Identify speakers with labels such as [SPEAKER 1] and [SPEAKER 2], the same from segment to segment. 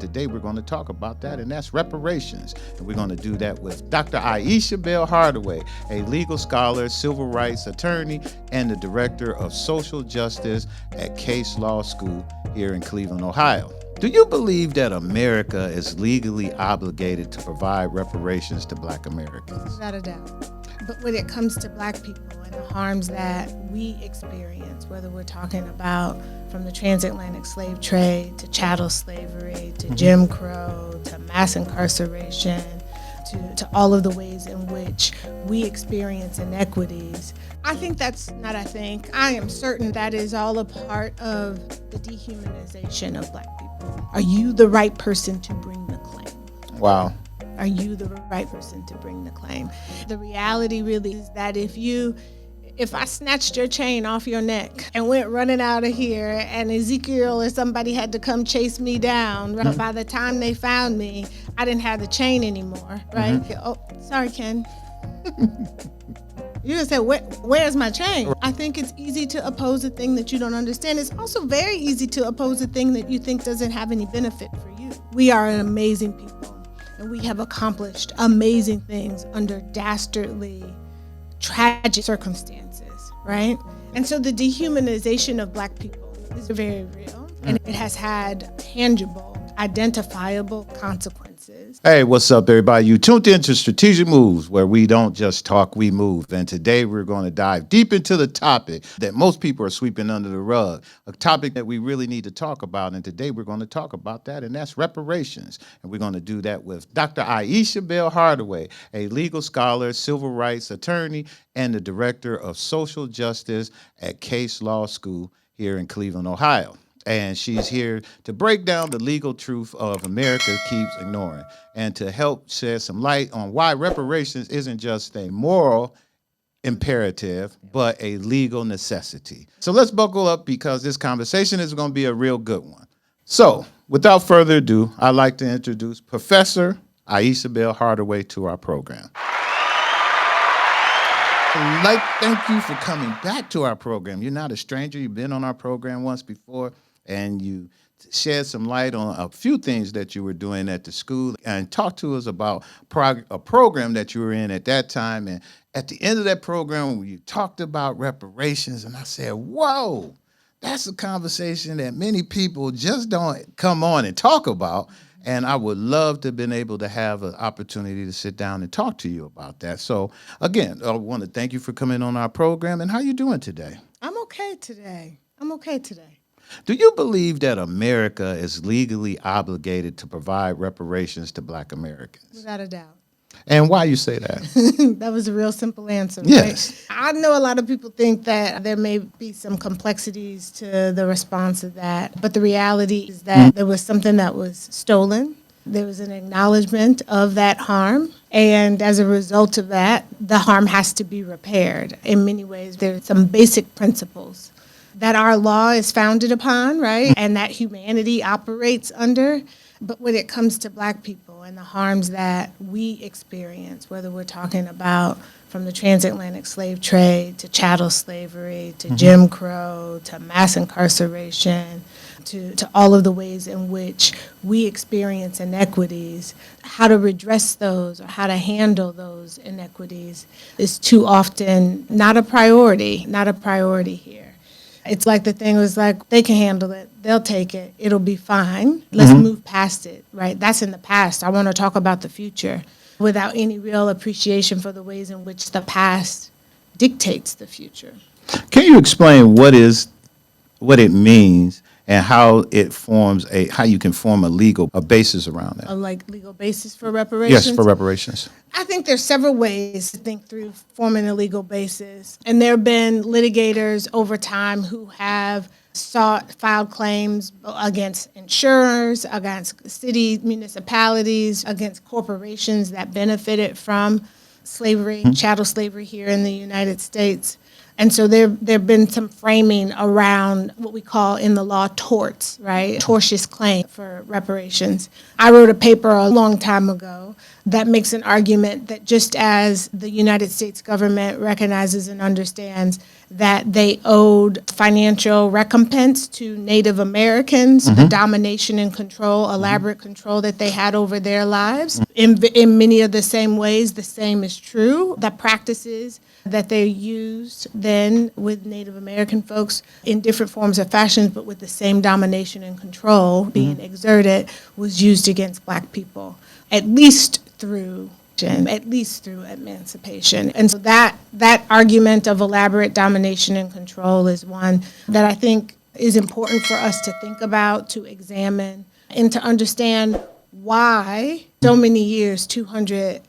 [SPEAKER 1] today we're going to talk about that, and that's reparations. And we're going to do that with Dr. Ayesha Bell Hardaway, a legal scholar, civil rights attorney, and the director of social justice at Case Law School here in Cleveland, Ohio. Do you believe that America is legally obligated to provide reparations to Black Americans?
[SPEAKER 2] Without a doubt. But when it comes to Black people and the harms that we experience, whether we're talking about from the transatlantic slave trade to chattel slavery to Jim Crow to mass incarceration to all of the ways in which we experience inequities, I am certain that is all a part of the dehumanization of Black people. Are you the right person to bring the claim?
[SPEAKER 1] Wow.
[SPEAKER 2] Are you the right person to bring the claim? The reality really is that if I snatched your chain off your neck and went running out of here and Ezekiel or somebody had to come chase me down, right? By the time they found me, I didn't have the chain anymore, right? Oh, sorry, Ken. You're going to say, where's my chain? I think it's easy to oppose a thing that you don't understand. It's also very easy to oppose a thing that you think doesn't have any benefit for you. We are an amazing people. And we have accomplished amazing things under dastardly, tragic circumstances, right? And so the dehumanization of Black people is very real, and it has had tangible, identifiable consequences.
[SPEAKER 1] Hey, what's up, everybody? You tuned into Strategic Moves, where we don't just talk, we move. And today we're going to dive deep into the topic that most people are sweeping under the rug, a topic that we really need to talk about. And today we're going to talk about that, and that's reparations. And we're going to do that with Dr. Ayesha Bell Hardaway, a legal scholar, civil rights attorney, and the director of social justice at Case Law School here in Cleveland, Ohio. And she's here to break down the legal truth of America keeps ignoring and to help shed some light on why reparations isn't just a moral imperative, but a legal necessity. So let's buckle up because this conversation is going to be a real good one. So without further ado, I'd like to introduce Professor Ayesha Bell Hardaway to our program. Thank you for coming back to our program. You're not a stranger. You've been on our program once before, and you shed some light on a few things that you were doing at the school and talk to us about a program that you were in at that time. And at the end of that program, you talked about reparations, and I said, whoa, that's a conversation that many people just don't come on and talk about. And I would love to have been able to have an opportunity to sit down and talk to you about that. So again, I want to thank you for coming on our program. And how you doing today?
[SPEAKER 2] I'm okay today.
[SPEAKER 1] Do you believe that America is legally obligated to provide reparations to Black Americans?
[SPEAKER 2] Without a doubt.
[SPEAKER 1] And why you say that?
[SPEAKER 2] That was a real simple answer,
[SPEAKER 1] yes.
[SPEAKER 2] Right? I know a lot of people think that there may be some complexities to the response of that, but the reality is that there was something that was stolen. There was an acknowledgement of that harm, and as a result of that, the harm has to be repaired. In many ways, there's some basic principles that our law is founded upon, right, and that humanity operates under. But when it comes to Black people and the harms that we experience, whether we're talking about from the transatlantic slave trade to chattel slavery to Jim Crow to mass incarceration to all of the ways in which we experience inequities, how to redress those or how to handle those inequities is too often not a priority here. It's like the thing was like, they can handle it. They'll take it. It'll be fine. Let's move past it, right? That's in the past. I want to talk about the future without any real appreciation for the ways in which the past dictates the future.
[SPEAKER 1] Can you explain what it means and how it forms how you can form a legal basis around that?
[SPEAKER 2] A legal basis for reparations?
[SPEAKER 1] Yes, for reparations.
[SPEAKER 2] I think there's several ways to think through forming a legal basis. And there have been litigators over time who have filed claims against insurers, against city municipalities, against corporations that benefited from slavery, chattel slavery here in the United States. And so there have been some framing around what we call in the law torts, right? Tortious claim for reparations. I wrote a paper a long time ago that makes an argument that just as the United States government recognizes and understands that they owed financial recompense to Native Americans, the domination and control, elaborate control that they had over their lives. In many of the same ways, the same is true. The practices that they used then with Native American folks in different forms or fashions, but with the same domination and control being exerted, was used against Black people, at least through emancipation. And so that argument of elaborate domination and control is one that I think is important for us to think about, to examine, and to understand why so many years,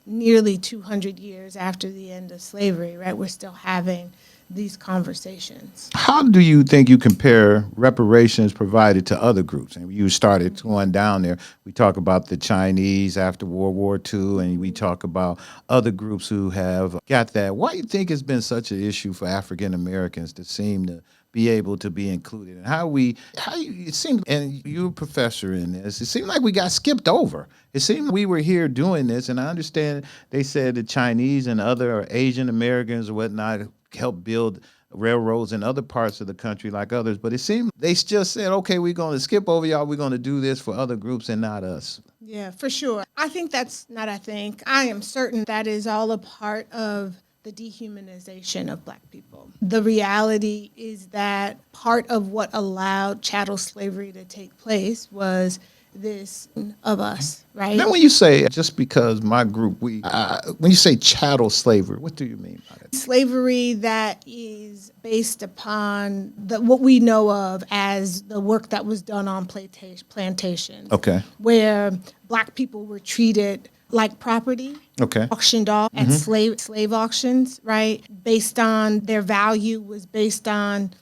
[SPEAKER 2] nearly 200 years after the end of slavery, right, we're still having these conversations.
[SPEAKER 1] How do you think you compare reparations provided to other groups? And you started going down there. We talk about the Chinese after World War II, and we talk about other groups who have got that. Why do you think it's been such an issue for African Americans to seem to be able to be included? And it seemed, and you're a professor in this, it seemed like we got skipped over. It seemed we were here doing this, and I understand they said the Chinese and other Asian Americans or whatnot help build railroads in other parts of the country like others, but it seemed they just said, okay, we're going to skip over y'all, we're going to do this for other groups and not us.
[SPEAKER 2] Yeah, for sure. I am certain that is all a part of the dehumanization of Black people. The reality is that part of what allowed chattel slavery to take place was this of us, right?
[SPEAKER 1] Now, when you say, just because my group, when you say chattel slavery, what do you mean by that?
[SPEAKER 2] Slavery that is based upon what we know of as the work that was done on plantations.
[SPEAKER 1] Okay.
[SPEAKER 2] Where Black people were treated like property,
[SPEAKER 1] Okay.
[SPEAKER 2] auctioned off at slave auctions, right? Based on their value was based on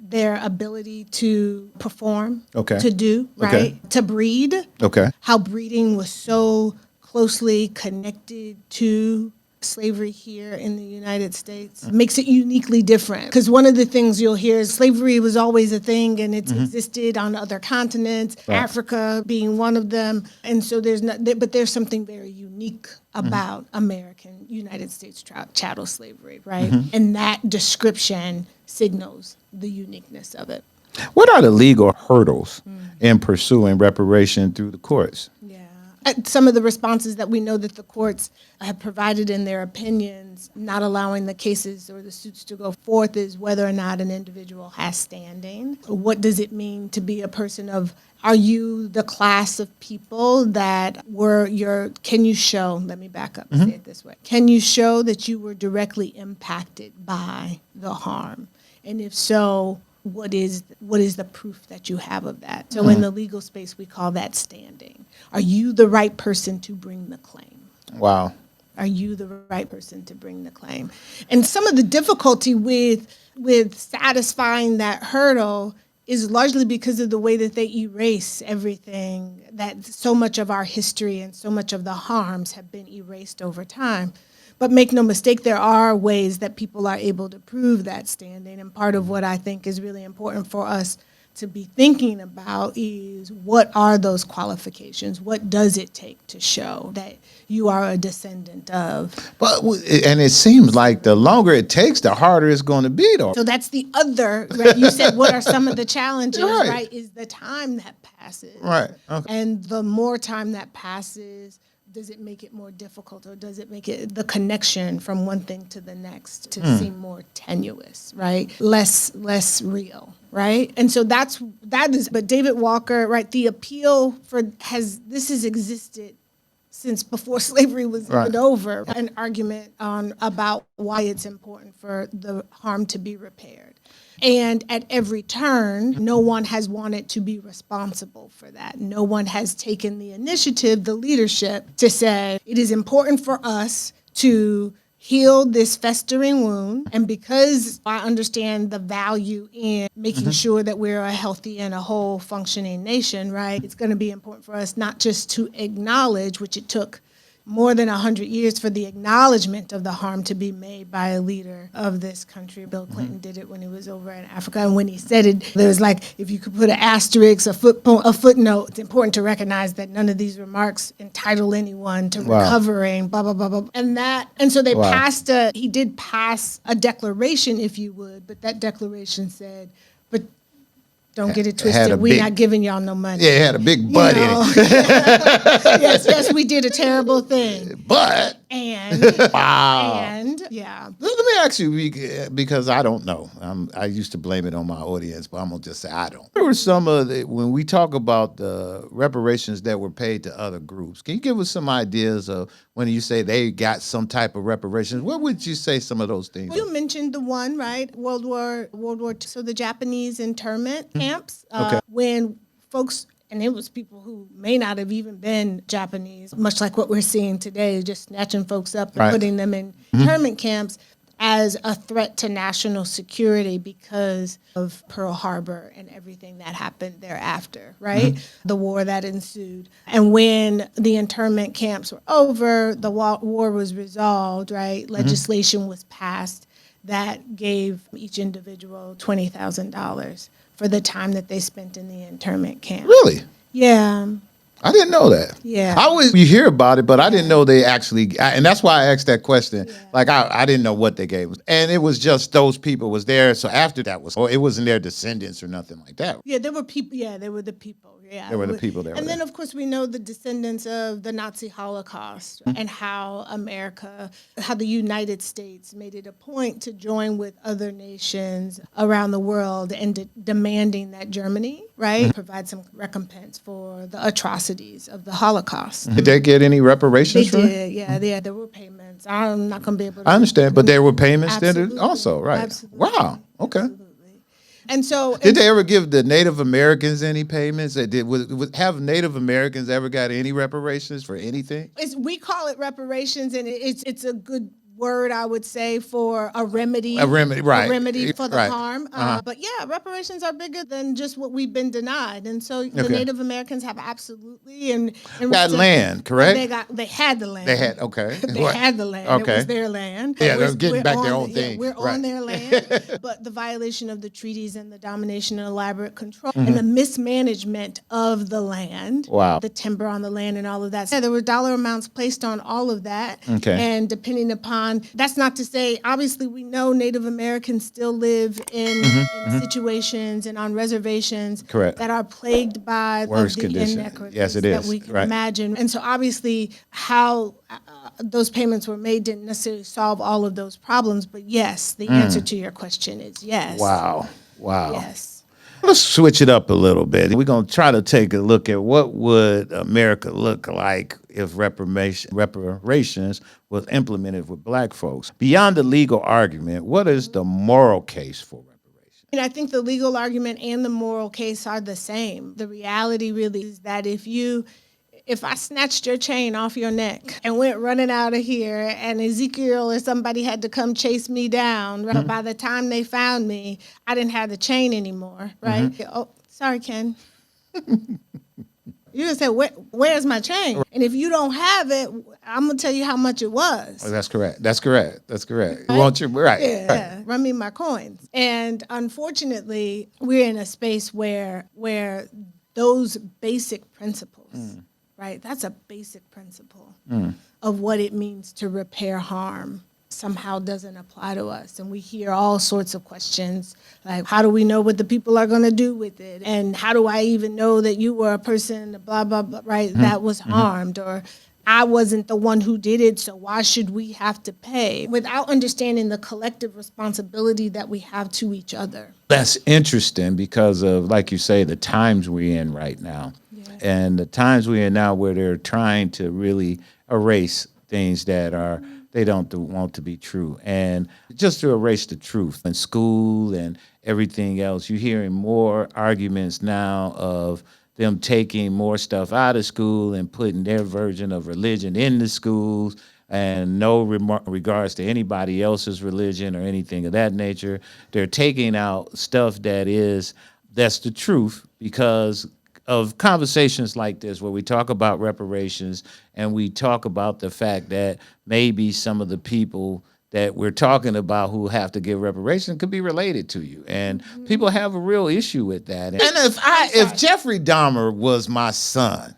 [SPEAKER 2] their ability to perform,
[SPEAKER 1] Okay.
[SPEAKER 2] to do, right?
[SPEAKER 1] Okay.
[SPEAKER 2] To breed.
[SPEAKER 1] Okay.
[SPEAKER 2] How breeding was so closely connected to slavery here in the United States makes it uniquely different. Because one of the things you'll hear is slavery was always a thing and it's existed on other continents,
[SPEAKER 1] Right.
[SPEAKER 2] Africa being one of them. And so there's something very unique about American United States chattel slavery, right? And that description signals the uniqueness of it.
[SPEAKER 1] What are the legal hurdles in pursuing reparation through the courts?
[SPEAKER 2] Yeah. Some of the responses that we know that the courts have provided in their opinions, not allowing the cases or the suits to go forth, is whether or not an individual has standing. What does it mean to be a person of, are you the class of people that can you show, let me back up and say it this way, can you show that you were directly impacted by the harm? And if so, what is the proof that you have of that? So in the legal space, we call that standing. Are you the right person to bring the claim?
[SPEAKER 1] Wow.
[SPEAKER 2] Are you the right person to bring the claim? And some of the difficulty with satisfying that hurdle is largely because of the way that they erase everything, that so much of our history and so much of the harms have been erased over time. But make no mistake, there are ways that people are able to prove that standing. And part of what I think is really important for us to be thinking about is, what are those qualifications? What does it take to show that you are a descendant of?
[SPEAKER 1] And it seems like the longer it takes, the harder it's going to be, though.
[SPEAKER 2] So that's the other, right? You said, what are some of the challenges,
[SPEAKER 1] Right.
[SPEAKER 2] right? Is the time that passes.
[SPEAKER 1] Right. Okay.
[SPEAKER 2] And the more time that passes, does it make it more difficult, or does it make it the connection from one thing to the next to seem more tenuous, right? Less real, right? And so that is, but David Walker, right, the appeal this has existed since before slavery was even over, an argument about why it's important for the harm to be repaired. And at every turn, no one has wanted to be responsible for that. No one has taken the initiative, the leadership, to say, it is important for us to heal this festering wound. And because I understand the value in making sure that we're a healthy and a whole functioning nation, right? It's going to be important for us not just to acknowledge, which it took more than 100 years for the acknowledgement of the harm to be made by a leader of this country. Bill Clinton did it when he was over in Africa. And when he said it, there was like, if you could put an asterisk, a footnote, it's important to recognize that none of these remarks entitle anyone to recovering, blah, blah, blah, blah. And so they he did pass a declaration, if you would, but that declaration said, but don't get it twisted. We're not giving y'all no money.
[SPEAKER 1] Yeah, it had a big butt in it.
[SPEAKER 2] Yes, we did a terrible thing.
[SPEAKER 1] But
[SPEAKER 2] and yeah.
[SPEAKER 1] Let me ask you, because I don't know. I used to blame it on my audience, but I'm gonna just say I don't. There were some of when we talk about the reparations that were paid to other groups. Can you give us some ideas of when you say they got some type of reparations? What would you say some of those things?
[SPEAKER 2] Well, you mentioned the one, right? World War II. So the Japanese internment camps. When folks, and it was people who may not have even been Japanese, much like what we're seeing today, just snatching folks up and putting them in internment camps as a threat to national security because of Pearl Harbor and everything that happened thereafter, right? The war that ensued. And when the internment camps were over, the war was resolved, right? Legislation was passed that gave each individual $20,000 for the time that they spent in the internment camp.
[SPEAKER 1] Really?
[SPEAKER 2] Yeah.
[SPEAKER 1] I didn't know that.
[SPEAKER 2] Yeah.
[SPEAKER 1] You hear about it, but I didn't know they actually, and that's why I asked that question. Yeah. Like, I didn't know what they gave. And it was just those people was there. So after that it wasn't their descendants or nothing like that.
[SPEAKER 2] Yeah, there were people. Yeah, they were the people. Yeah.
[SPEAKER 1] There were the people there.
[SPEAKER 2] And then, of course, we know the descendants of the Nazi Holocaust and how the United States made it a point to join with other nations around the world and demanding that Germany, right, provide some recompense for the atrocities of the Holocaust.
[SPEAKER 1] Did they get any reparations?
[SPEAKER 2] They did, yeah. There were payments. I'm not going to be able to.
[SPEAKER 1] I understand, but there were payments
[SPEAKER 2] Absolutely.
[SPEAKER 1] then also, right?
[SPEAKER 2] Absolutely.
[SPEAKER 1] Wow. Okay.
[SPEAKER 2] Absolutely. And so,
[SPEAKER 1] did they ever give the Native Americans any payments? Have Native Americans ever got any reparations for anything?
[SPEAKER 2] We call it reparations, and it's a good word, I would say, for a remedy.
[SPEAKER 1] A remedy, right.
[SPEAKER 2] A remedy for the harm. But yeah, reparations are bigger than just what we've been denied. And so the Native Americans have absolutely and
[SPEAKER 1] got land, correct?
[SPEAKER 2] They had the land.
[SPEAKER 1] They had
[SPEAKER 2] They had the land.
[SPEAKER 1] Okay.
[SPEAKER 2] It was their land.
[SPEAKER 1] Yeah, they're getting back their own thing.
[SPEAKER 2] We're on their land. But the violation of the treaties and the domination and elaborate control and the mismanagement of the land.
[SPEAKER 1] Wow.
[SPEAKER 2] The timber on the land and all of that. So there were dollar amounts placed on all of that.
[SPEAKER 1] Okay.
[SPEAKER 2] And depending upon, that's not to say, obviously we know Native Americans still live in situations and on reservations that are plagued by
[SPEAKER 1] worse
[SPEAKER 2] the
[SPEAKER 1] conditions.
[SPEAKER 2] Inequities
[SPEAKER 1] Yes, it is.
[SPEAKER 2] that we can imagine. And so obviously how those payments were made didn't necessarily solve all of those problems, but yes, the answer to your question is yes.
[SPEAKER 1] Wow.
[SPEAKER 2] Yes.
[SPEAKER 1] Let's switch it up a little bit. We're going to try to take a look at what would America look like if reparations was implemented with black folks. Beyond the legal argument, what is the moral case for reparations?
[SPEAKER 2] And I think the legal argument and the moral case are the same. The reality really is that if I snatched your chain off your neck and went running out of here and Ezekiel or somebody had to come chase me down, right? By the time they found me, I didn't have the chain anymore, right? Oh, sorry, Ken. You're going to say, where's my chain? And if you don't have it, I'm going to tell you how much it was.
[SPEAKER 1] Oh, that's correct. Right? You want your, right.
[SPEAKER 2] Yeah. Run me my coins. And unfortunately, we're in a space where those basic principles, right? That's a basic principle of what it means to repair harm somehow doesn't apply to us. And we hear all sorts of questions like, how do we know what the people are going to do with it? And how do I even know that you were a person, blah, blah, blah, right, that was harmed? Or I wasn't the one who did it, so why should we have to pay? Without understanding the collective responsibility that we have to each other.
[SPEAKER 1] That's interesting because of, like you say, the times we're in right now. And the times we're in now where they're trying to really erase things that they don't want to be true. And just to erase the truth in school and everything else, you're hearing more arguments now of them taking more stuff out of school and putting their version of religion in the schools and no regards to anybody else's religion or anything of that nature. They're taking out stuff that's the truth because of conversations like this where we talk about reparations and we talk about the fact that maybe some of the people that we're talking about who have to give reparations could be related to you, and people have a real issue with that. And if Jeffrey Dahmer was my son,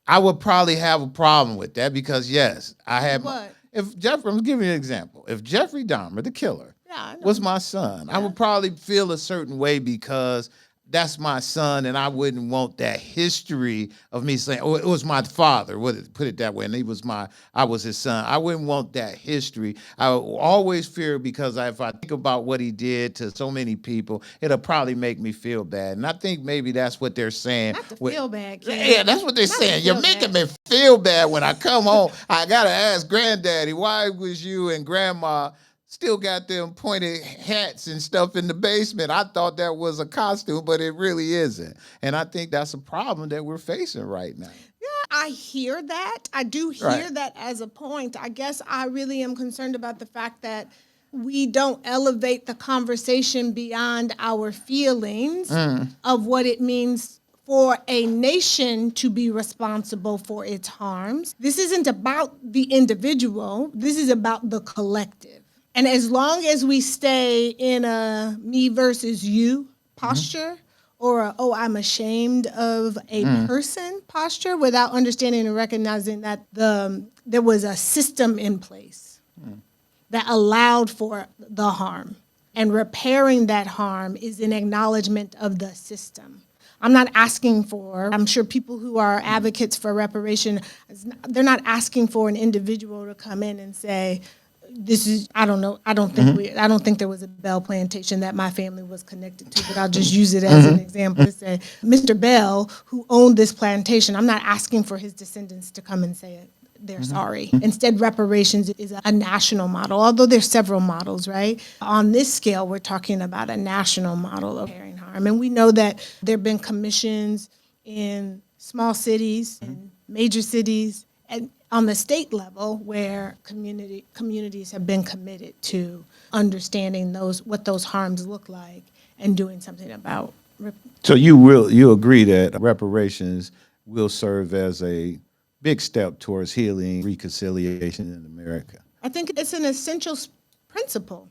[SPEAKER 1] I would probably have a problem with that because yes, I had.
[SPEAKER 2] What?
[SPEAKER 1] If Jeffrey, I'm giving you an example. If Jeffrey Dahmer, the killer,
[SPEAKER 2] Yeah, I know.
[SPEAKER 1] was my son, I would probably feel a certain way because that's my son, and I wouldn't want that history of me saying, "Oh, it was my father." Put it that way, and I was his son. I wouldn't want that history. I would always fear because if I think about what he did to so many people, it'll probably make me feel bad. And I think maybe that's what they're saying.
[SPEAKER 2] Not to feel bad, kid.
[SPEAKER 1] Yeah, that's what they're
[SPEAKER 2] Not to
[SPEAKER 1] saying. You're
[SPEAKER 2] feel
[SPEAKER 1] making
[SPEAKER 2] bad.
[SPEAKER 1] me feel bad when I come home. I gotta ask Granddaddy, why was you and Grandma still got them pointed hats and stuff in the basement? I thought that was a costume, but it really isn't. And I think that's a problem that we're facing right now.
[SPEAKER 2] I hear that. I do hear
[SPEAKER 1] Right.
[SPEAKER 2] that as a point. I guess I really am concerned about the fact that we don't elevate the conversation beyond our feelings of what it means for a nation to be responsible for its harms. This isn't about the individual. This is about the collective. And as long as we stay in a me versus you posture, or I'm ashamed of a person posture, without understanding and recognizing that there was a system in place that allowed for the harm. And repairing that harm is an acknowledgement of the system. I'm not asking for, I'm sure people who are advocates for reparation, they're not asking for an individual to come in and say, this is, I don't know, I don't think there was a Bell plantation that my family was connected to, but I'll just use it as an example to say, Mr. Bell, who owned this plantation, I'm not asking for his descendants to come and say they're sorry. Instead, reparations is a national model, although there's several models, right? On this scale, we're talking about a national model of repairing harm. And we know that there have been commissions in small cities and major cities and on the state level where communities have been committed to understanding what those harms look like and doing something about.
[SPEAKER 1] So you agree that reparations will serve as a big step towards healing, reconciliation in America?
[SPEAKER 2] I think it's an essential principle.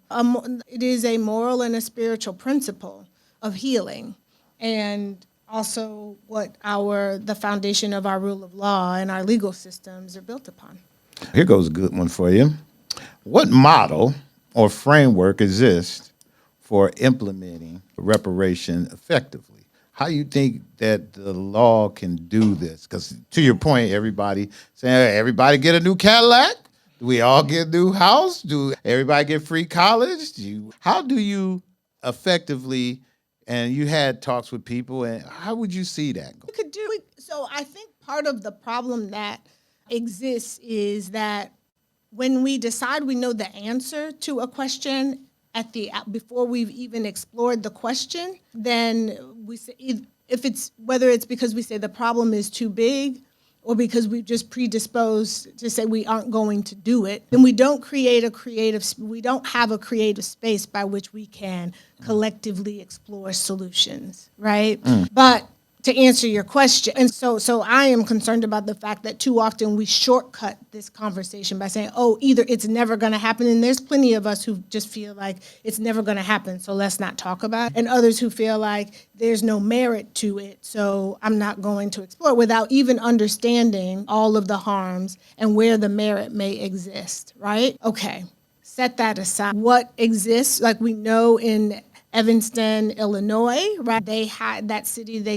[SPEAKER 2] It is a moral and a spiritual principle of healing, and also what the foundation of our rule of law and our legal systems are built upon.
[SPEAKER 1] Here goes a good one for you. What model or framework exists for implementing reparation effectively? How you think that the law can do this? Because to your point, everybody saying, hey, everybody get a new Cadillac? Do we all get a new house? Do everybody get free college? How do you effectively, and you had talks with people, and how would you see that go?
[SPEAKER 2] So I think part of the problem that exists is that when we decide we know the answer to a question before we've even explored the question, then we say, whether it's because we say the problem is too big or because we've just predisposed to say we aren't going to do it, then we don't have a creative space by which we can collectively explore solutions, right? But to answer your question, and so I am concerned about the fact that too often we shortcut this conversation by saying, oh, either it's never going to happen, and there's plenty of us who just feel like it's never going to happen, so let's not talk about it, and others who feel like there's no merit to it, so I'm not going to explore it, without even understanding all of the harms and where the merit may exist, right? Okay, set that aside. What exists, like we know in Evanston, Illinois, right? They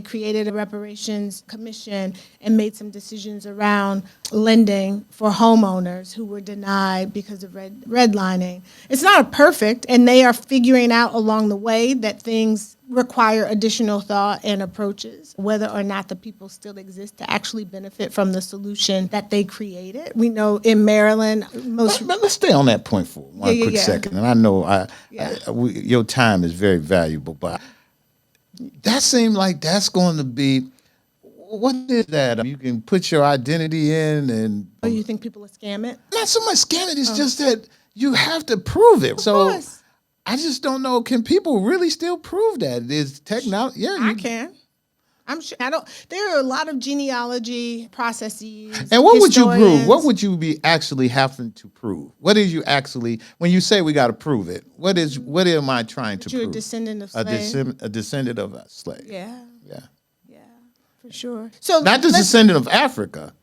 [SPEAKER 2] created a reparations commission and made some decisions around lending for homeowners who were denied because of redlining. It's not perfect, and they are figuring out along the way that things require additional thought and approaches, whether or not the people still exist to actually benefit from the solution that they created. We know in Maryland,
[SPEAKER 1] But let's stay on that point for one quick second. And I know your time is very valuable, but that seemed like that's going to be, what is that? You can put your identity in and...
[SPEAKER 2] Oh, you think people will scam it?
[SPEAKER 1] Not so much scam it, it's just that you have to prove it.
[SPEAKER 2] Of course.
[SPEAKER 1] I just don't know, can people really still prove that? Is technology... Yeah,
[SPEAKER 2] I can. I'm sure. There are a lot of genealogy processes.
[SPEAKER 1] And what would you prove?
[SPEAKER 2] historians.
[SPEAKER 1] What would you be actually having to prove? What is you actually, when you say we got to prove it, what am I trying to
[SPEAKER 2] You're
[SPEAKER 1] prove?
[SPEAKER 2] a descendant of
[SPEAKER 1] A,
[SPEAKER 2] slaves.
[SPEAKER 1] a descendant of a slave.
[SPEAKER 2] Yeah,
[SPEAKER 1] Yeah.
[SPEAKER 2] yeah, for sure. So
[SPEAKER 1] Not the
[SPEAKER 2] let's-
[SPEAKER 1] descendant of Africa,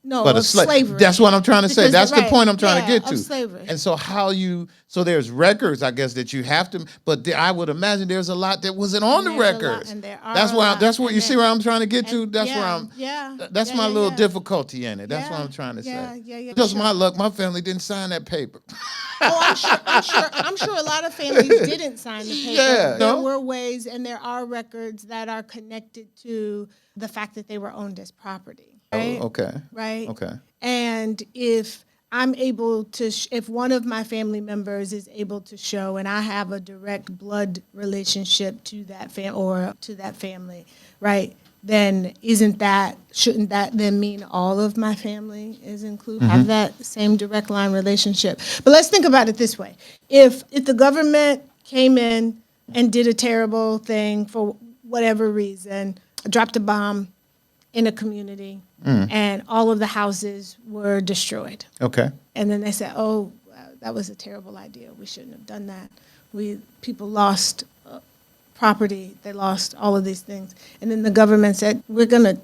[SPEAKER 2] no,
[SPEAKER 1] but a
[SPEAKER 2] of
[SPEAKER 1] slave.
[SPEAKER 2] slavery.
[SPEAKER 1] That's what I'm trying to say.
[SPEAKER 2] Because
[SPEAKER 1] That's the
[SPEAKER 2] right,
[SPEAKER 1] point I'm trying to
[SPEAKER 2] yeah,
[SPEAKER 1] get to.
[SPEAKER 2] of slavery.
[SPEAKER 1] And so so there's records, I guess, that you have to, but I would imagine there's a lot that wasn't on the
[SPEAKER 2] there's a lot,
[SPEAKER 1] records.
[SPEAKER 2] and there are
[SPEAKER 1] That's
[SPEAKER 2] a
[SPEAKER 1] why.
[SPEAKER 2] lot,
[SPEAKER 1] That's what
[SPEAKER 2] and
[SPEAKER 1] you see
[SPEAKER 2] there-
[SPEAKER 1] where I'm trying to get to. That's where
[SPEAKER 2] yeah,
[SPEAKER 1] I'm.
[SPEAKER 2] yeah,
[SPEAKER 1] That's
[SPEAKER 2] yeah,
[SPEAKER 1] my
[SPEAKER 2] yeah,
[SPEAKER 1] little
[SPEAKER 2] yeah.
[SPEAKER 1] difficulty in it. That's what
[SPEAKER 2] Yeah,
[SPEAKER 1] I'm trying to
[SPEAKER 2] yeah,
[SPEAKER 1] say.
[SPEAKER 2] yeah,
[SPEAKER 1] Just
[SPEAKER 2] sure.
[SPEAKER 1] my luck. My family didn't sign that paper.
[SPEAKER 2] Oh, I'm sure a lot of families didn't sign the paper.
[SPEAKER 1] Yeah,
[SPEAKER 2] There
[SPEAKER 1] no?
[SPEAKER 2] were ways, and there are records that are connected to the fact that they were owned as property. Right?
[SPEAKER 1] Okay.
[SPEAKER 2] Right.
[SPEAKER 1] Okay.
[SPEAKER 2] And if I'm able to, if one of my family members is able to show, and I have a direct blood relationship to that family, right? Then shouldn't that then mean all of my family is included, have that same direct line relationship? But let's think about it this way. If the government came in and did a terrible thing for whatever reason, dropped a bomb in a community, and all of the houses were destroyed.
[SPEAKER 1] Okay.
[SPEAKER 2] And then they said, "Oh, that was a terrible idea. We shouldn't have done that. People lost property. They lost all of these things." And then the government said, "We're gonna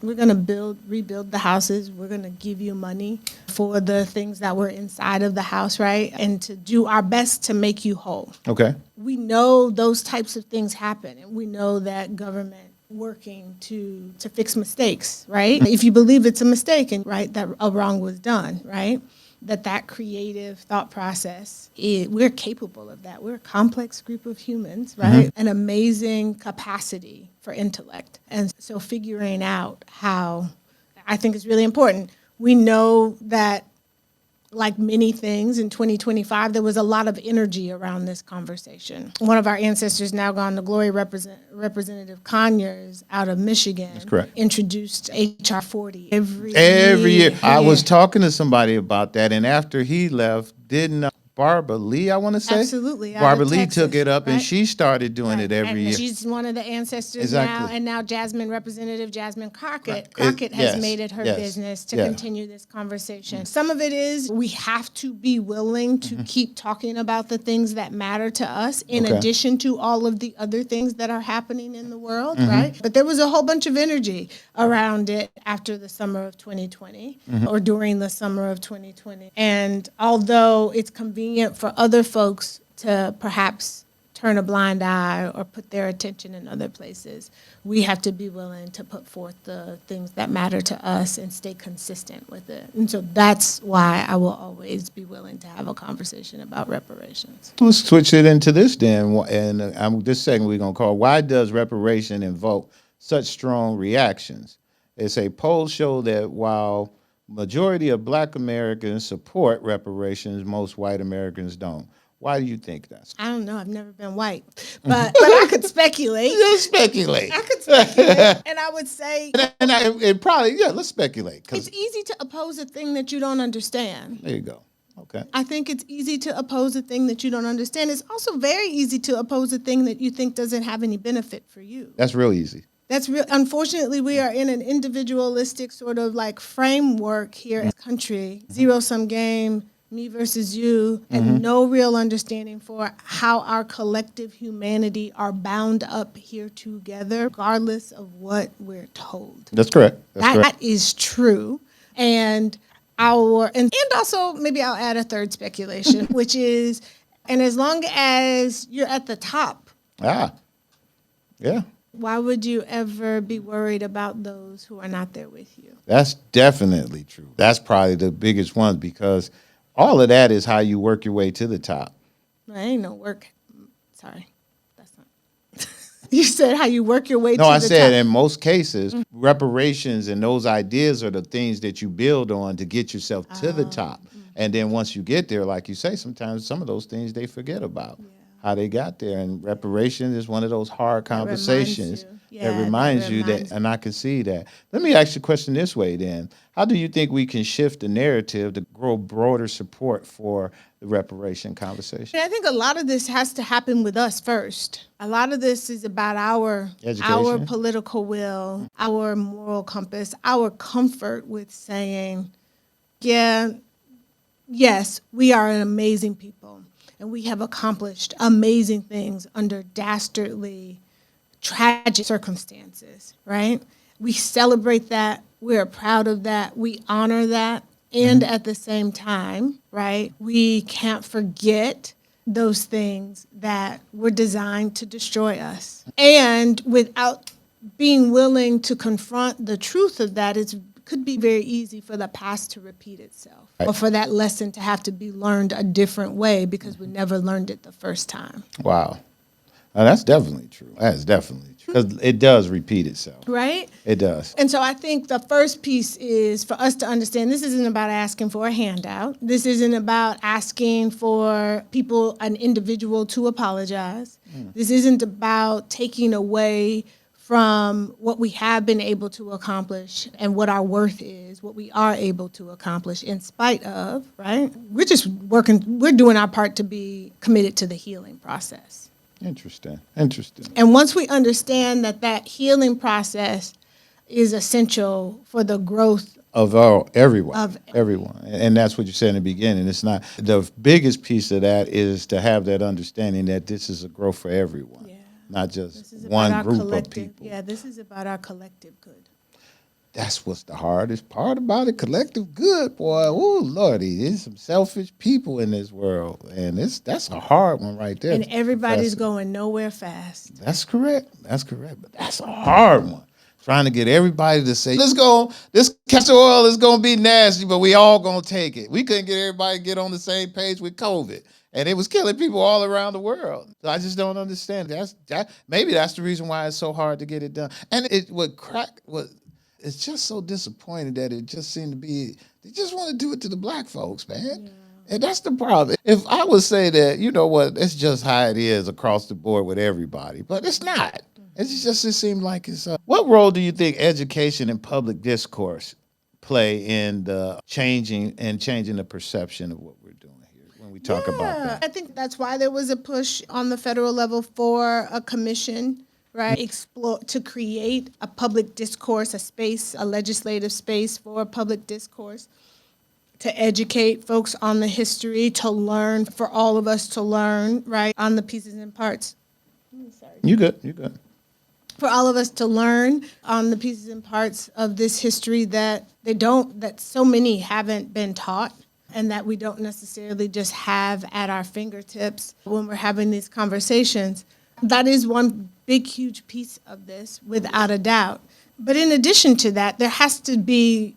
[SPEAKER 2] rebuild the houses. We're gonna give you money for the things that were inside of the house, right? And to do our best to make you whole."
[SPEAKER 1] Okay.
[SPEAKER 2] We know those types of things happen, and we know that government working to fix mistakes, right? If you believe it's a mistake and right that a wrong was done, right? That creative thought process, we're capable of that. We're a complex group of humans, right? An amazing capacity for intellect. And so figuring out how, I think is really important. We know that like many things in 2025, there was a lot of energy around this conversation. One of our ancestors, now gone to glory, Representative Conyers out of Michigan,
[SPEAKER 1] That's correct,
[SPEAKER 2] introduced HR 40 every
[SPEAKER 1] year. I was talking to somebody about that, and after he left, didn't Barbara Lee, I want to say?
[SPEAKER 2] Absolutely.
[SPEAKER 1] Barbara Lee took it up, and she started doing it every
[SPEAKER 2] and
[SPEAKER 1] year.
[SPEAKER 2] She's one of the ancestors
[SPEAKER 1] Exactly.
[SPEAKER 2] now, and now Representative Jasmine Crockett.
[SPEAKER 1] Right.
[SPEAKER 2] Crockett has
[SPEAKER 1] Yes,
[SPEAKER 2] made it her
[SPEAKER 1] yes,
[SPEAKER 2] business to
[SPEAKER 1] yeah.
[SPEAKER 2] continue this conversation. Some of it is we have to be willing to keep talking about the things that matter to us in
[SPEAKER 1] Okay.
[SPEAKER 2] addition to all of the other things that are happening in the world, right? But there was a whole bunch of energy around it after the summer of 2020 or during the summer of 2020. And although it's convenient for other folks to perhaps turn a blind eye or put their attention in other places, we have to be willing to put forth the things that matter to us and stay consistent with it. And so that's why I will always be willing to have a conversation about reparations.
[SPEAKER 1] Let's switch it into this then, and this segment we're going to call, Why Does Reparation Invoke Such Strong Reactions? It's a poll show that while majority of Black Americans support reparations, most white Americans don't. Why do you think that's?
[SPEAKER 2] I don't know. I've never been white, but I could speculate.
[SPEAKER 1] Just speculate.
[SPEAKER 2] I could speculate, and I would say
[SPEAKER 1] It probably, let's speculate. 'Cause
[SPEAKER 2] it's easy to oppose a thing that you don't understand.
[SPEAKER 1] there you go. Okay.
[SPEAKER 2] I think it's easy to oppose a thing that you don't understand. It's also very easy to oppose a thing that you think doesn't have any benefit for you.
[SPEAKER 1] That's real easy.
[SPEAKER 2] That's real. Unfortunately, we are in an individualistic sort of like framework here in this country, zero-sum game, me versus you, and no real understanding for how our collective humanity are bound up here together, regardless of what we're told.
[SPEAKER 1] That's correct. That's correct.
[SPEAKER 2] That is true. And also maybe I'll add a third speculation, which is, and as long as you're at the top,
[SPEAKER 1] Yeah.
[SPEAKER 2] why would you ever be worried about those who are not there with you?
[SPEAKER 1] That's definitely true. That's probably the biggest one, because all of that is how you work your way to the top.
[SPEAKER 2] Well, ain't no work. Sorry, that's not. You said how you work your way to the
[SPEAKER 1] No,
[SPEAKER 2] top.
[SPEAKER 1] I said in most cases, reparations and those ideas are the things that you build on to get yourself to the top. And then once you get there, like you say, sometimes some of those things they forget about. how they got there. And reparation is one of those hard conversations that
[SPEAKER 2] Yeah,
[SPEAKER 1] reminds you that,
[SPEAKER 2] reminds
[SPEAKER 1] and I can see that. Let me ask you a question this way then. How do you think we can shift the narrative to grow broader support for the reparation conversation?
[SPEAKER 2] And I think a lot of this has to happen with us first. A lot of this is about our
[SPEAKER 1] Education?
[SPEAKER 2] political will, our moral compass, our comfort with saying, yeah, yes, we are an amazing people, and we have accomplished amazing things under dastardly, tragic circumstances, right? We celebrate that. We're proud of that. We honor that. And at the same time, right, we can't forget those things that were designed to destroy us. And without being willing to confront the truth of that, it could be very easy for the past to repeat itself, or for that lesson to have to be learned a different way because we never learned it the first time.
[SPEAKER 1] Wow. Now, that's definitely true. That's definitely true. Because it does repeat itself.
[SPEAKER 2] Right?
[SPEAKER 1] It does.
[SPEAKER 2] And so I think the first piece is for us to understand this isn't about asking for a handout. This isn't about asking for people, an individual, to apologize. This isn't about taking away from what we have been able to accomplish and what our worth is, what we are able to accomplish in spite of, right? We're just we're doing our part to be committed to the healing process.
[SPEAKER 1] Interesting.
[SPEAKER 2] And once we understand that that healing process is essential for the growth
[SPEAKER 1] Of everyone. And that's what you said in the beginning. It's not, the biggest piece of that is to have that understanding that this is a growth for everyone, not just one group of people.
[SPEAKER 2] Yeah, this is about our collective good.
[SPEAKER 1] That's what's the hardest part about it. Collective good, boy. Oh, Lordy, there's some selfish people in this world, and that's a hard one right there.
[SPEAKER 2] And everybody's
[SPEAKER 1] Professor.
[SPEAKER 2] going nowhere fast.
[SPEAKER 1] That's correct. But that's a hard one. Trying to get everybody to say, let's go, this castor oil is going to be nasty, but we all going to take it. We couldn't get everybody to get on the same page with COVID. And it was killing people all around the world. So I just don't understand. Maybe that's the reason why it's so hard to get it done. And it's just so disappointing that it just seemed to be, they just want to do it to the black folks, man. Yeah. And that's the problem. If I would say that, you know what, it's just how it is across the board with everybody, but it's not. It seems like it's. What role do you think education and public discourse play in the changing the perception of what we're doing here when we talk about that?
[SPEAKER 2] I think that's why there was a push on the federal level for a commission, right? To create a public discourse, a legislative space for public discourse, to educate folks on the history, to learn, for all of us to learn, right, on the pieces and parts. Sorry.
[SPEAKER 1] You good.
[SPEAKER 2] For all of us to learn on the pieces and parts of this history that so many haven't been taught, and that we don't necessarily just have at our fingertips when we're having these conversations. That is one big, huge piece of this, without a doubt. But in addition to that, there has to be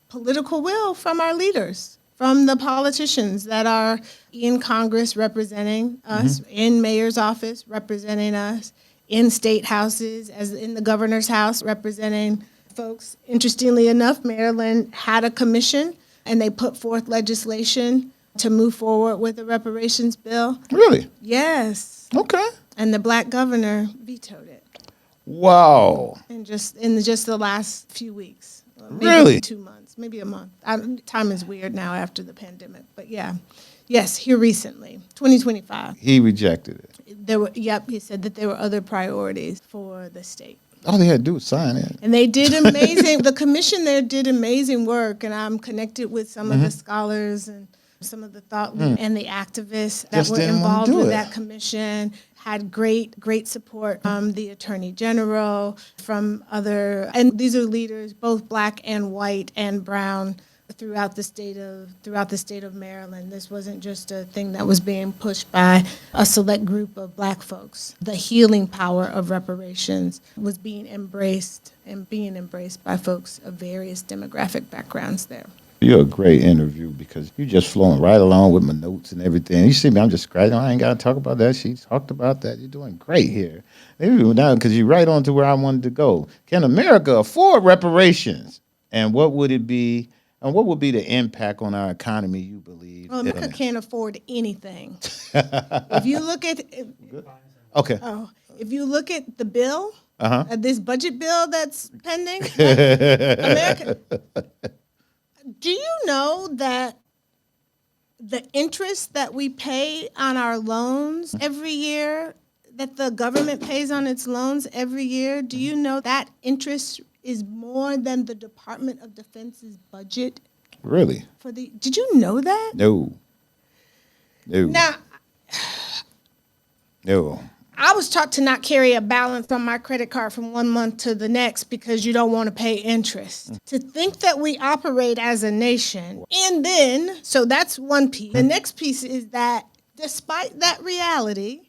[SPEAKER 2] political will from our leaders, from the politicians that are in Congress representing us, in mayor's office representing us, in state houses, as in the governor's house representing folks. Interestingly enough, Maryland had a commission, and they put forth legislation to move forward with the reparations bill.
[SPEAKER 1] Really?
[SPEAKER 2] Yes.
[SPEAKER 1] Okay.
[SPEAKER 2] And the black governor vetoed it.
[SPEAKER 1] Wow.
[SPEAKER 2] In just the last few weeks. Maybe
[SPEAKER 1] Really?
[SPEAKER 2] 2 months, maybe a month. Time is weird now after the pandemic, but yeah. Yes, here recently, 2025.
[SPEAKER 1] He rejected it.
[SPEAKER 2] He said that there were other priorities for the state.
[SPEAKER 1] All they had to do was sign it.
[SPEAKER 2] And they did amazing, the commission there did amazing work, and I'm connected with some of the scholars and some of the thought leaders and the activists that
[SPEAKER 1] Just
[SPEAKER 2] were
[SPEAKER 1] didn't wanna
[SPEAKER 2] involved
[SPEAKER 1] do
[SPEAKER 2] with
[SPEAKER 1] it.
[SPEAKER 2] that commission. Had great support from the Attorney General, from other, and these are leaders, both black and white and brown, throughout the state of Maryland. This wasn't just a thing that was being pushed by a select group of black folks. The healing power of reparations was being embraced by folks of various demographic backgrounds there.
[SPEAKER 1] You're a great interview because you're just flowing right along with my notes and everything. You see me, I'm just scratching. I ain't got to talk about that. She talked about that. You're doing great here. Maybe now because you're right on to where I wanted to go. Can America afford reparations? And what would it be And what would be the impact on our economy, you believe?
[SPEAKER 2] Well, America can't afford anything. If you look at
[SPEAKER 1] Okay.
[SPEAKER 2] if you look at the bill, this budget bill that's pending, America. Do you know that the interest that we pay on our loans every year, that the government pays on its loans every year, do you know that interest is more than the Department of Defense's budget?
[SPEAKER 1] Really?
[SPEAKER 2] Did you know that?
[SPEAKER 1] No.
[SPEAKER 2] Now,
[SPEAKER 1] No.
[SPEAKER 2] I was taught to not carry a balance on my credit card from one month to the next because you don't want to pay interest. To think that we operate as a nation, and then, so that's one piece. The next piece is that despite that reality,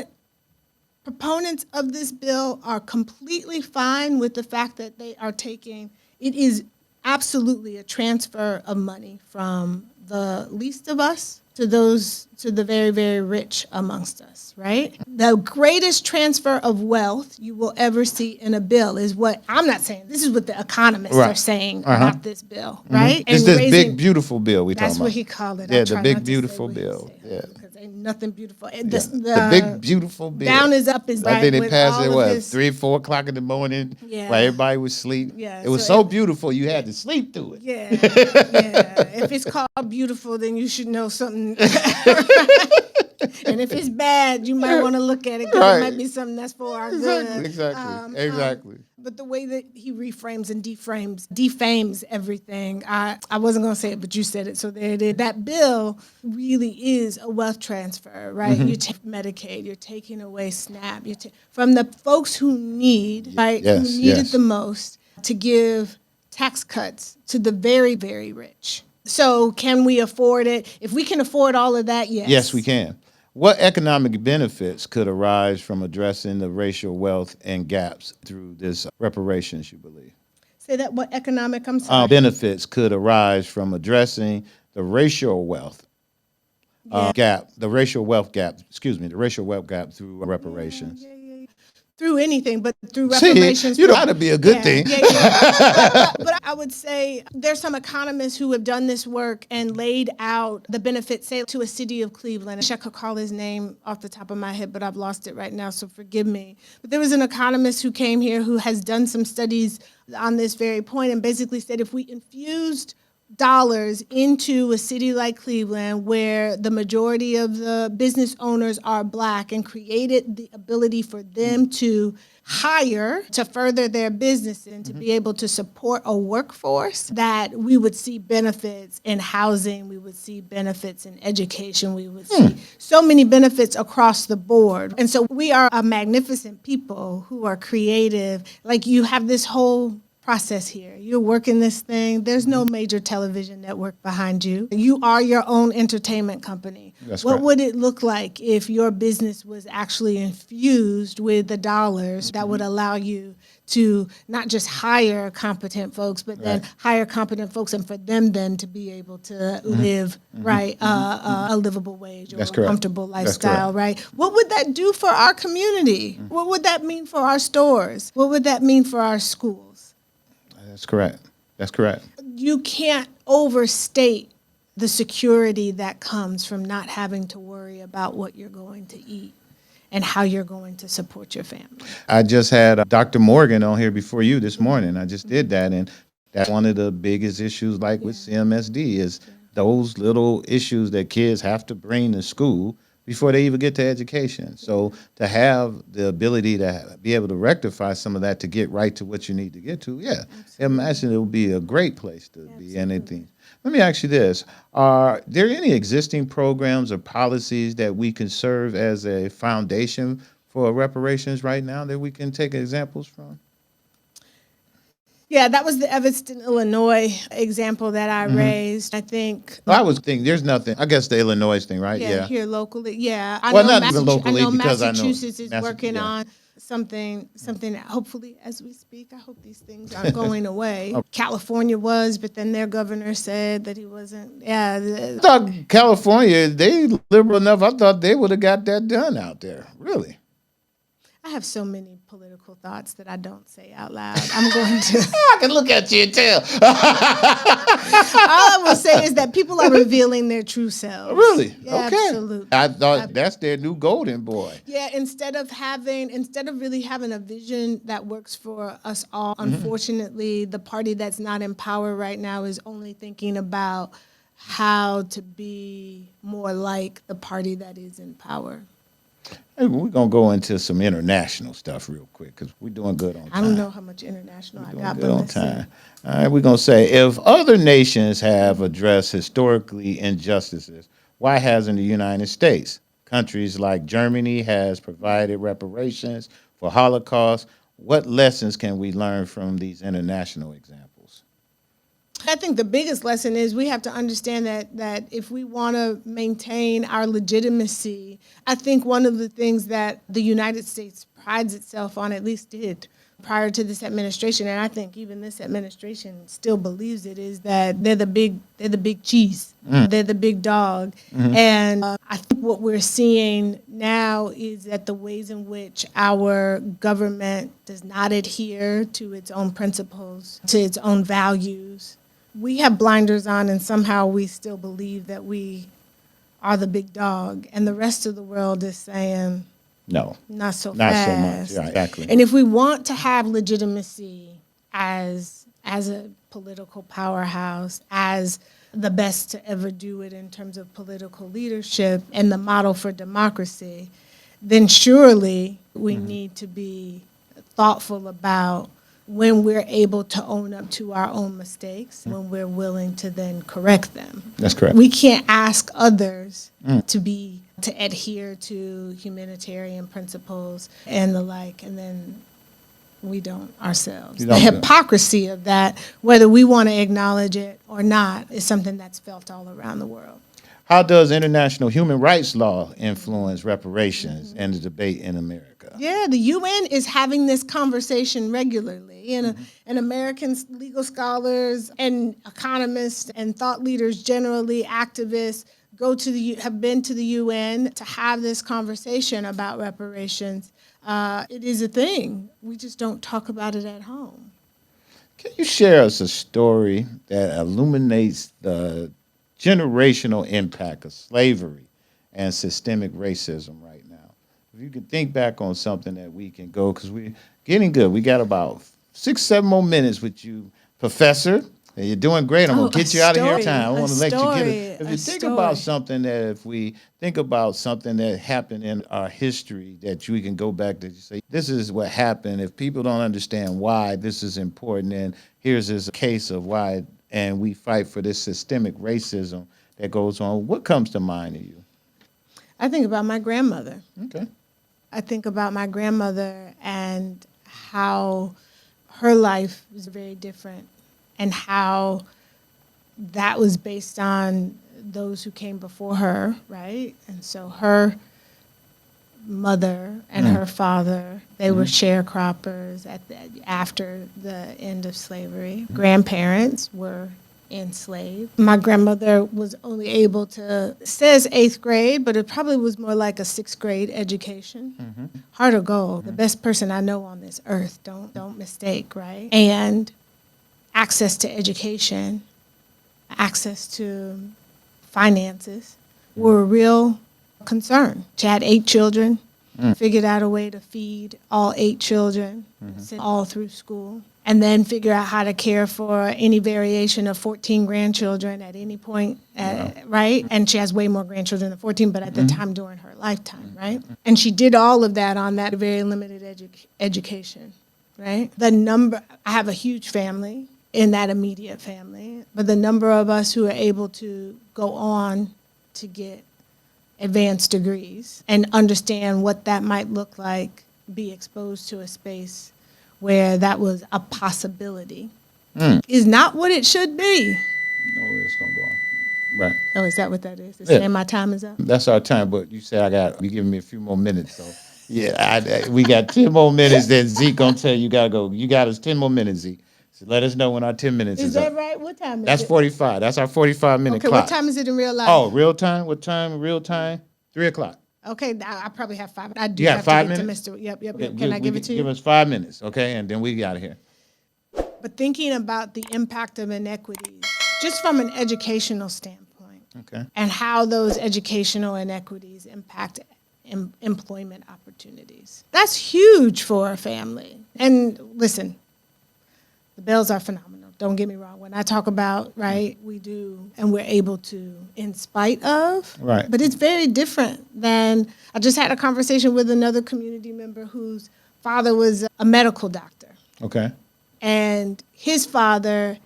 [SPEAKER 2] proponents of this bill are completely fine with the fact that they are taking, it is absolutely a transfer of money from the least of us to the very, very rich amongst us, right? The greatest transfer of wealth you will ever see in a bill is what, I'm not saying, this is what the economists are saying about this bill, right?
[SPEAKER 1] It's this big, beautiful bill we talking about.
[SPEAKER 2] That's what he called it.
[SPEAKER 1] Yeah, the big, beautiful bill. Yeah.
[SPEAKER 2] Because ain't nothing beautiful.
[SPEAKER 1] The big, beautiful bill.
[SPEAKER 2] Down is up is right.
[SPEAKER 1] I think they
[SPEAKER 2] with
[SPEAKER 1] passed
[SPEAKER 2] all
[SPEAKER 1] it,
[SPEAKER 2] of his-
[SPEAKER 1] 3 or 4 o'clock in the morning
[SPEAKER 2] Yeah.
[SPEAKER 1] while everybody was asleep.
[SPEAKER 2] Yeah,
[SPEAKER 1] It was
[SPEAKER 2] so
[SPEAKER 1] so beautiful you had to sleep through it.
[SPEAKER 2] Yeah, yeah. If it's called beautiful, then you should know something. And if it's bad, you might want to look at it because
[SPEAKER 1] Right.
[SPEAKER 2] it might be something that's for our good.
[SPEAKER 1] Exactly.
[SPEAKER 2] But the way that he reframes and defames everything, I wasn't going to say it, but you said it, so there it is. That bill really is a wealth transfer, right? You take Medicaid, you're taking away SNAP, from the folks who need, right, who need it the most, to give tax cuts to the very, very rich. So can we afford it? If we can afford all of that, yes.
[SPEAKER 1] Yes, we can. What economic benefits could arise from addressing the racial wealth and gaps through this reparations, you believe?
[SPEAKER 2] Say that, what economic, I'm sorry.
[SPEAKER 1] Benefits could arise from addressing the racial wealth gap, the racial wealth gap through reparations.
[SPEAKER 2] Through anything, but through reparations.
[SPEAKER 1] See, you know how to be a good thing.
[SPEAKER 2] But I would say there's some economists who have done this work and laid out the benefits, say, to a city of Cleveland. I wish I could call his name off the top of my head, but I've lost it right now, so forgive me. But there was an economist who came here who has done some studies on this very point and basically said if we infused dollars into a city like Cleveland where the majority of the business owners are Black and created the ability for them to hire to further their business and to be able to support a workforce, that we would see benefits in housing, we would see benefits in education, we would see so many benefits across the board. And so we are a magnificent people who are creative. Like, you have this whole process here. You're working this thing. There's no major television network behind you. You are your own entertainment company.
[SPEAKER 1] That's
[SPEAKER 2] what
[SPEAKER 1] correct.
[SPEAKER 2] would it look like if your business was actually infused with the dollars that would allow you to not just hire competent folks, but then hire competent folks and for them then to be able to live, a livable wage or
[SPEAKER 1] That's
[SPEAKER 2] a
[SPEAKER 1] correct.
[SPEAKER 2] comfortable
[SPEAKER 1] That's
[SPEAKER 2] lifestyle, right? What would that do for our community? What would that mean for our stores? What would that mean for our schools?
[SPEAKER 1] That's correct. That's correct.
[SPEAKER 2] You can't overstate the security that comes from not having to worry about what you're going to eat and how you're going to support your family.
[SPEAKER 1] I just had Dr. Morgan on here before you this morning. I just did that, and that's one of the biggest issues, like with CMSD, is those little issues that kids have to bring to school before they even get to education. So to have the ability to be able to rectify some of that to get right to what you need to get to, imagine it would be a great place to be. Anything. Let me ask you this. Are there any existing programs or policies that we can serve as a foundation for reparations right now that we can take examples from?
[SPEAKER 2] Yeah, that was the Evanston, Illinois example that I raised. I think.
[SPEAKER 1] I was thinking there's nothing. I guess the Illinois thing, right?
[SPEAKER 2] Here locally. Yeah.
[SPEAKER 1] Well, not even locally,
[SPEAKER 2] I know
[SPEAKER 1] because I know
[SPEAKER 2] Massachusetts is working on something that hopefully as we speak, I hope these things aren't going away. California was, but then their governor said that he wasn't.
[SPEAKER 1] I thought California, they liberal enough, I thought they would have got that done out there. Really?
[SPEAKER 2] I have so many political thoughts that I don't say out loud. I'm going to.
[SPEAKER 1] I can look at you and tell.
[SPEAKER 2] All I will say is that people are revealing their true selves.
[SPEAKER 1] Really?
[SPEAKER 2] Yeah,
[SPEAKER 1] Okay.
[SPEAKER 2] absolutely.
[SPEAKER 1] I thought that's their new golden boy.
[SPEAKER 2] Yeah, instead of really having a vision that works for us all, unfortunately, the party that's not in power right now is only thinking about how to be more like the party that is in power.
[SPEAKER 1] Hey, we're going to go into some international stuff real quick because we're doing good on time.
[SPEAKER 2] I don't know how much international I
[SPEAKER 1] Doing
[SPEAKER 2] got,
[SPEAKER 1] good
[SPEAKER 2] but
[SPEAKER 1] on
[SPEAKER 2] let's see.
[SPEAKER 1] time. All right, we're going to say if other nations have addressed historically injustices, why hasn't the United States? Countries like Germany has provided reparations for Holocaust. What lessons can we learn from these international examples?
[SPEAKER 2] I think the biggest lesson is we have to understand that if we want to maintain our legitimacy, I think one of the things that the United States prides itself on, at least did prior to this administration, and I think even this administration still believes it, is that they're the big cheese. They're the big dog. And I think what we're seeing now is that the ways in which our government does not adhere to its own principles, to its own values, we have blinders on, and somehow we still believe that we are the big dog, and the rest of the world is saying,
[SPEAKER 1] No,
[SPEAKER 2] not so
[SPEAKER 1] not
[SPEAKER 2] fast.
[SPEAKER 1] so much. Yeah, exactly.
[SPEAKER 2] And if we want to have legitimacy as a political powerhouse, as the best to ever do it in terms of political leadership and the model for democracy, then surely we need to be thoughtful about when we're able to own up to our own mistakes, when we're willing to then correct them.
[SPEAKER 1] That's correct.
[SPEAKER 2] We can't ask others to adhere to humanitarian principles and the like, and then we don't ourselves. The hypocrisy of that, whether we want to acknowledge it or not, is something that's felt all around the world.
[SPEAKER 1] How does international human rights law influence reparations and the debate in America?
[SPEAKER 2] Yeah, the UN is having this conversation regularly, and American legal scholars and economists and thought leaders generally, activists, have been to the UN to have this conversation about reparations. It is a thing. We just don't talk about it at home.
[SPEAKER 1] Can you share us a story that illuminates the generational impact of slavery and systemic racism right now? If you could think back on something that we can go, because we're getting good. We got about 6-7 more minutes with you, Professor. And you're doing great. I'm going to get you out of here time. I want to let you get it. If you think about something if we think about something that happened in our history that we can go back to say, this is what happened. If people don't understand why this is important, and here's this case of why, and we fight for this systemic racism that goes on, what comes to mind to you?
[SPEAKER 2] I think about my grandmother.
[SPEAKER 1] Okay.
[SPEAKER 2] I think about my grandmother and how her life was very different, and how that was based on those who came before her, right? And so her mother and her father, they were sharecroppers after the end of slavery. Grandparents were enslaved. My grandmother was only able to, it says 8th grade, but it probably was more like a 6th grade education. Heart of gold, the best person I know on this earth, don't mistake, right? And access to education, access to finances were a real concern. She had 8 children, figured out a way to feed all 8 children, send all through school, and then figure out how to care for any variation of 14 grandchildren at any point, right? And she has way more grandchildren than 14, but at the time during her lifetime, right? And she did all of that on that very limited education, right? I have a huge family in that immediate family, but the number of us who are able to go on to get advanced degrees and understand what that might look like, be exposed to a space where that was a possibility, is not what it should be.
[SPEAKER 1] No, it's going to go on. Right.
[SPEAKER 2] Oh, is that what that is? It's saying my time is up?
[SPEAKER 1] That's our time, but you said you giving me a few more minutes, so yeah, we got 10 more minutes. Then Zeke gonna tell you gotta go. You got us 10 more minutes, Zeke. So let us know when our 10 minutes is
[SPEAKER 2] Is that
[SPEAKER 1] up.
[SPEAKER 2] right? What time is
[SPEAKER 1] That's
[SPEAKER 2] it?
[SPEAKER 1] 45. That's our 45-minute
[SPEAKER 2] Okay,
[SPEAKER 1] clock.
[SPEAKER 2] what time is it in real life?
[SPEAKER 1] Oh, real time? What time? Real time? 3 o'clock.
[SPEAKER 2] Okay, I probably have 5. I do
[SPEAKER 1] You
[SPEAKER 2] have
[SPEAKER 1] have 5
[SPEAKER 2] to get
[SPEAKER 1] minutes?
[SPEAKER 2] to Mr. Yep.
[SPEAKER 1] Okay,
[SPEAKER 2] Can I give it to you?
[SPEAKER 1] Give us 5 minutes, okay? And then we get out of here.
[SPEAKER 2] But thinking about the impact of inequities just from an educational standpoint,
[SPEAKER 1] Okay.
[SPEAKER 2] and how those educational inequities impact employment opportunities. That's huge for a family. And listen, the Bells are phenomenal. Don't get me wrong. When I talk about, right, we do and we're able to in spite of.
[SPEAKER 1] Right.
[SPEAKER 2] But it's very different than, I just had a conversation with another community member whose father was a medical doctor.
[SPEAKER 1] Okay.
[SPEAKER 2] And his father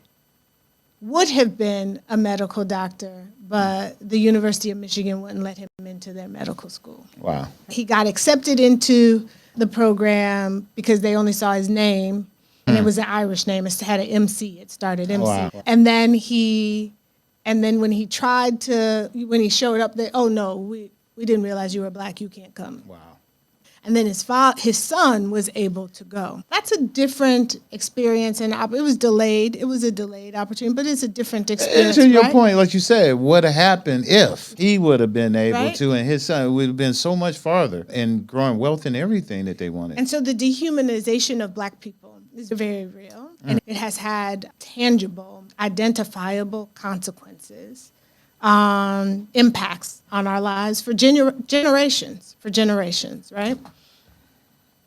[SPEAKER 2] would have been a medical doctor, but the University of Michigan wouldn't let him into their medical school.
[SPEAKER 1] Wow.
[SPEAKER 2] He got accepted into the program because they only saw his name, and it was an Irish name. It had an MC. It started MC.
[SPEAKER 1] Wow.
[SPEAKER 2] And then when he showed up, oh no, we didn't realize you were black. You can't come.
[SPEAKER 1] Wow.
[SPEAKER 2] And then his son was able to go. That's a different experience, and it was delayed. It was a delayed opportunity, but it's a different experience.
[SPEAKER 1] To your
[SPEAKER 2] right?
[SPEAKER 1] point, like you said, what would have happened if he would have been able
[SPEAKER 2] Right?
[SPEAKER 1] to, and his son would have been so much farther in growing wealth and everything that they wanted.
[SPEAKER 2] And so the dehumanization of black people is very real, and it has had tangible, identifiable consequences, impacts on our lives for generations, right?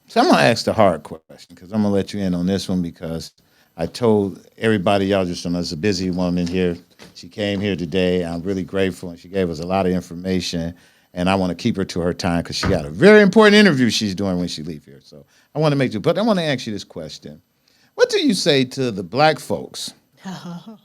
[SPEAKER 1] So I'm going to ask the hard question, because I'm going to let you in on this one, because I told everybody, y'all just know, there's a busy woman here. She came here today. I'm really grateful, and she gave us a lot of information, and I want to keep her to her time because she got a very important interview she's doing when she leaves here. So I want to make you, but I want to ask you this question. What do you say to the black folks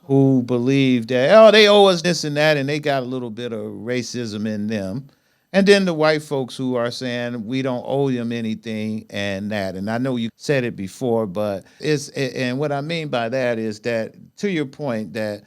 [SPEAKER 1] who believe that, they owe us this and that, and they got a little bit of racism in them? And then the white folks who are saying we don't owe them anything and that. And I know you said it before, but and what I mean by that is that, to your point, that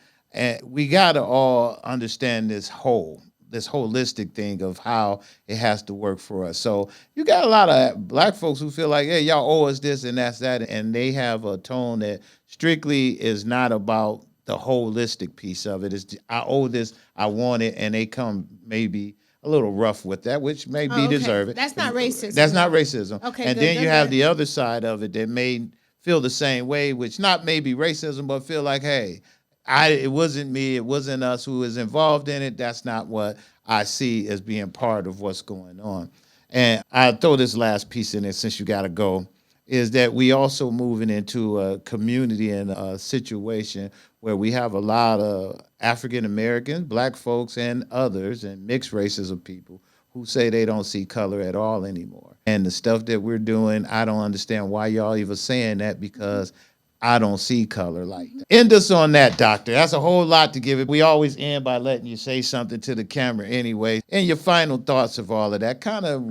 [SPEAKER 1] we got to all understand this holistic thing of how it has to work for us. So you got a lot of black folks who feel like, hey, y'all owe us this and that's that. And they have a tone that strictly is not about the holistic piece of it. It's, I owe this, I want it, and they come maybe a little rough with that, which may be deserved.
[SPEAKER 2] That's not racism.
[SPEAKER 1] That's not racism.
[SPEAKER 2] Okay,
[SPEAKER 1] and
[SPEAKER 2] good,
[SPEAKER 1] then
[SPEAKER 2] good,
[SPEAKER 1] you have
[SPEAKER 2] good.
[SPEAKER 1] the other side of it that may feel the same way, which not maybe racism, but feel like, hey, it wasn't me, it wasn't us who was involved in it. That's not what I see as being part of what's going on. And I'll throw this last piece in there since you got to go, is that we also moving into a community and a situation where we have a lot of African Americans, black folks, and others, and mixed races of people who say they don't see color at all anymore. And the stuff that we're doing, I don't understand why y'all even saying that, because I don't see color like that. End us on that, doctor. That's a whole lot to give it. We always end by letting you say something to the camera anyway. And your final thoughts of all of that, kind of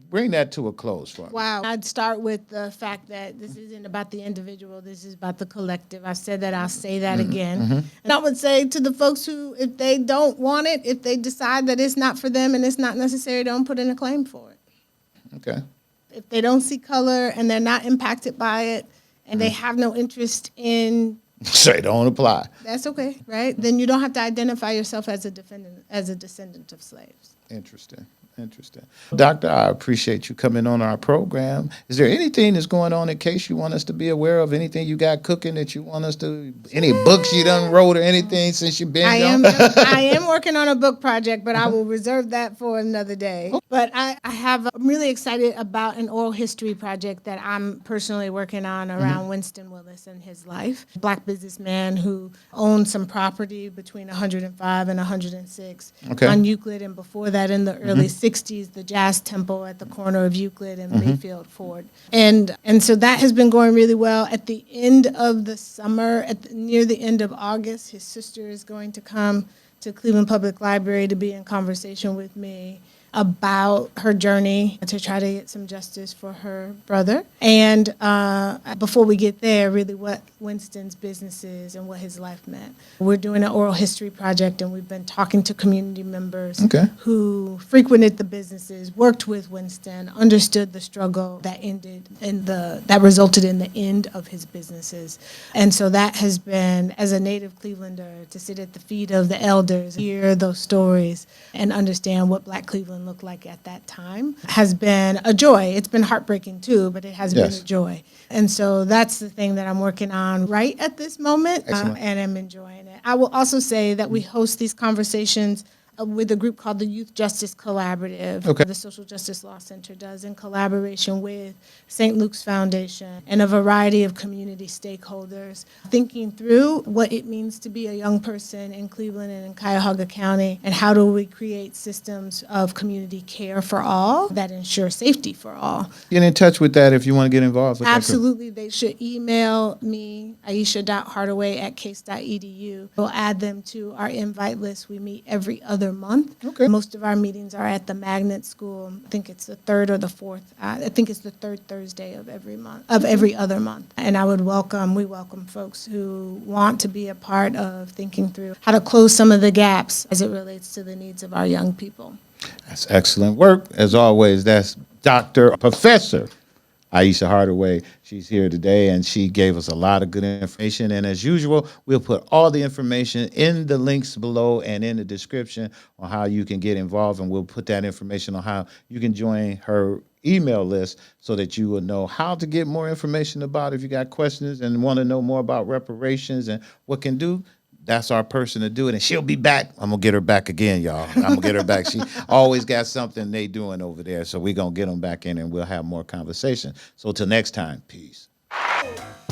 [SPEAKER 1] bring that to a close for me.
[SPEAKER 2] Wow. I'd start with the fact that this isn't about the individual, this is about the collective. I said that, I'll say that again. And I would say to the folks who, if they don't want it, if they decide that it's not for them and it's not necessary, don't put in a claim for it.
[SPEAKER 1] Okay.
[SPEAKER 2] If they don't see color and they're not impacted by it, and they have no interest in,
[SPEAKER 1] Say don't apply.
[SPEAKER 2] that's okay, right? Then you don't have to identify yourself as a descendant of slaves.
[SPEAKER 1] Interesting. Doctor, I appreciate you coming on our program. Is there anything that's going on in case you want us to be aware of? Anything you got cooking that you want us to, any books you done wrote or anything since you've been gone?
[SPEAKER 2] I am working on a book project, but I will reserve that for another day. But I'm really excited about an oral history project that I'm personally working on around Winston Willis and his life. Black businessman who owned some property between 105 and 106 on Euclid, and before that in the early 60s, the Jazz Temple at the corner of Euclid and Mayfield Ford. And so that has been going really well. At the end of the summer, near the end of August, his sister is going to come to Cleveland Public Library to be in conversation with me about her journey to try to get some justice for her brother. And before we get there, really what Winston's business is and what his life meant. We're doing an oral history project, and we've been talking to community members who frequented the businesses, worked with Winston, understood the struggle that ended in that resulted in the end of his businesses. And so that has been, as a native Clevelander, to sit at the feet of the elders, hear those stories, and understand what Black Cleveland even look like at that time has been a joy. It's been heartbreaking too, but it has been
[SPEAKER 1] Yes.
[SPEAKER 2] a joy. And so that's the thing that I'm working on right at this moment,
[SPEAKER 1] Excellent.
[SPEAKER 2] and I'm enjoying it. I will also say that we host these conversations with a group called the Youth Justice Collaborative.
[SPEAKER 1] Okay.
[SPEAKER 2] The Social Justice Law Center does in collaboration with St. Luke's Foundation and a variety of community stakeholders, thinking through what it means to be a young person in Cleveland and in Cuyahoga County, and how do we create systems of community care for all that ensure safety for all.
[SPEAKER 1] Get in touch with that if you want to get involved with that group.
[SPEAKER 2] Absolutely, they should email me, Ayesha.Hardaway@case.edu. We'll add them to our invite list. We meet every other month.
[SPEAKER 1] Okay.
[SPEAKER 2] Most of our meetings are at the Magnet School. I think it's the third or the fourth. I think it's the third Thursday of every month, of every other month. And we welcome folks who want to be a part of thinking through how to close some of the gaps as it relates to the needs of our young people.
[SPEAKER 1] That's excellent work. As always, that's Professor Ayesha Hardaway. She's here today, and she gave us a lot of good information. And as usual, we'll put all the information in the links below and in the description on how you can get involved. And we'll put that information on how you can join her email list so that you will know how to get more information about if you got questions and want to know more about reparations and what can do. That's our person to do it, and she'll be back. I'm gonna get her back again, y'all. I'm gonna get her back. She always got something they doing over there, so we're gonna get them back in, and we'll have more conversation. So till next time, peace.